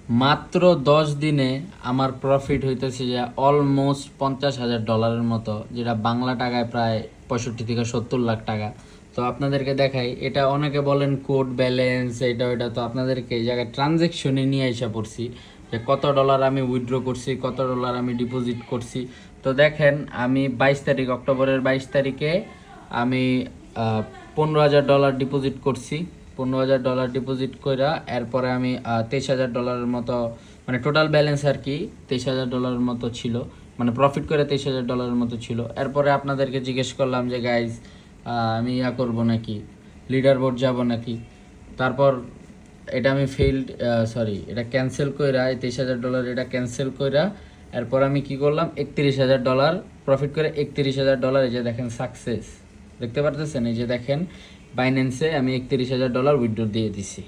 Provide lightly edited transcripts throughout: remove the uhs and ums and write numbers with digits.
মাত্র 10 দিনে আমার প্রফিট হইতেছে যে অলমোস্ট $50,000 মতো, যেটা বাংলা টাকায় প্রায় 65 থেকে 70 লাখ টাকা। তো আপনাদেরকে দেখাই, এটা অনেকে বলেন কোড ব্যালেন্স এটা ওইটা, তো আপনাদেরকে এই জায়গায় ট্রানজ্যাকশনে নিয়ে এসে পড়ছি যে কত ডলার আমি উইথড্র করছি, কত ডলার আমি ডিপোজিট করছি। তো দেখেন, আমি 22 তারিখ, অক্টোবরের 22 তারিখে আমি $15,000 ডিপোজিট করছি। $15,000 ডিপোজিট কইরা এরপরে আমি $23,000 মতো, মানে টোটাল ব্যালেন্স আর কি $23,000 মতো ছিল, মানে প্রফিট করে $23,000 মতো ছিল। এরপরে আপনাদেরকে জিজ্ঞেস করলাম যে গাইজ, আমি করবো নাকি, লিডার বোর্ড যাবো নাকি। তারপর এটা আমি এটা ক্যান্সেল কইরা, এই $23,000 এটা ক্যান্সেল কইরা এরপর আমি কি করলাম, $31,000 প্রফিট করে $31,000, এই যে দেখেন সাকসেস, দেখতে পারতেছেন, এই যে দেখেন বাইন্যান্সে আমি $31,000 উইথড্র দিয়ে দিছি।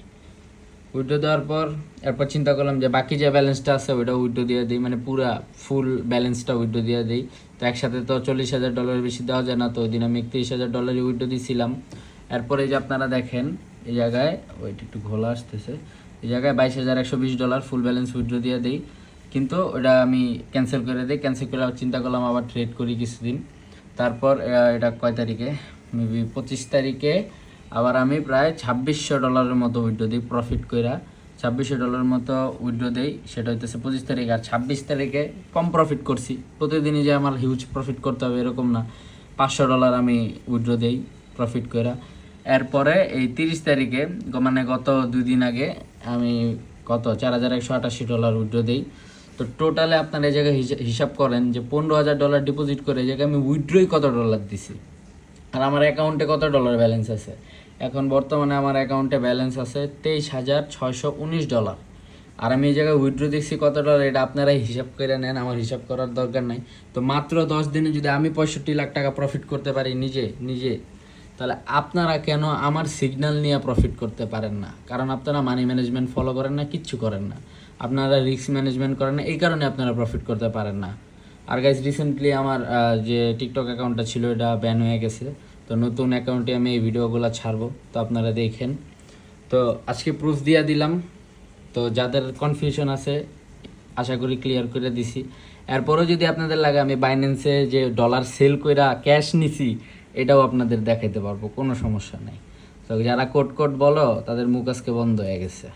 উইথড্র দেওয়ার পর এরপর চিন্তা করলাম যে বাকি যে ব্যালেন্সটা আছে ওইটা উইথড্র দিয়ে দিই, মানে পুরা ফুল ব্যালেন্সটা উইথড্র দিয়ে দিই। তো একসাথে তো $40,000 বেশি দেওয়া যায় না, তো ওই দিন আমি $31,000 উইথড্র দিয়েছিলাম। এরপরে এই যে আপনারা দেখেন এই জায়গায়, ওইটা একটু ঘোলা আসতেছে, এই জায়গায় $22,120 ফুল ব্যালেন্স উইথড্র দিয়ে দিই। কিন্তু ওটা আমি ক্যান্সেল করে দিই। ক্যান্সেল করে চিন্তা করলাম আবার ট্রেড করি কিছুদিন। তারপর এটা কয় তারিখে, মেবি 25 তারিখে আবার আমি প্রায় $2,600 মতো উইথড্র দিই প্রফিট কইরা। $2,600 মতো উইথড্র দিই, সেটা হইতেছে 25 তারিখ। আর 26 তারিখে কম প্রফিট করছি, প্রতিদিনই যে আমার হিউজ প্রফিট করতে হবে এরকম না, $500 আমি উইথড্র দিই প্রফিট কইরা। এরপরে এই 30 তারিখে, মানে গত 2 দিন আগে আমি $4,188 উইথড্র দিই। তো টোটালে আপনার এই জায়গায় হিসাব করেন যে $15,000 ডিপোজিট করে এই জায়গায় আমি উইথড্রই কত ডলার দিছি, আর আমার অ্যাকাউন্টে কত ডলার ব্যালেন্স আছে। এখন বর্তমানে আমার অ্যাকাউন্টে ব্যালেন্স আছে $23,619। আর আমি এই জায়গায় উইথড্র দিচ্ছি কত ডলার, এটা আপনারাই হিসাব করে নেন, আমার হিসাব করার দরকার নাই। তো মাত্র 10 দিনে যদি আমি 65 লাখ টাকা প্রফিট করতে পারি নিজে নিজে, তাহলে আপনারা কেন আমার সিগন্যাল নিয়ে প্রফিট করতে পারেন না? কারণ আপনারা মানি ম্যানেজমেন্ট ফলো করেন না, কিচ্ছু করেন না, আপনারা রিস্ক ম্যানেজমেন্ট করেন না, এই কারণে আপনারা প্রফিট করতে পারেন না। আর গাইজ, রিসেন্টলি আমার যে টিকটক অ্যাকাউন্টটা ছিল এটা ব্যান হয়ে গেছে। তো নতুন অ্যাকাউন্টে আমি এই ভিডিওগুলো ছাড়বো, তো আপনারা দেখেন। তো আজকে প্রুফ দিয়ে দিলাম, তো যাদের কনফিউশন আছে আশা করি ক্লিয়ার করে দিছি। এরপরও যদি আপনাদের লাগে আমি বাইন্যান্সে যে ডলার সেল কইরা ক্যাশ নিছি, এটাও আপনাদের দেখাইতে পারবো, কোনো সমস্যা নেই। তো যারা কোড কোড বলো তাদের মুখ আজকে বন্ধ হয়ে গেছে।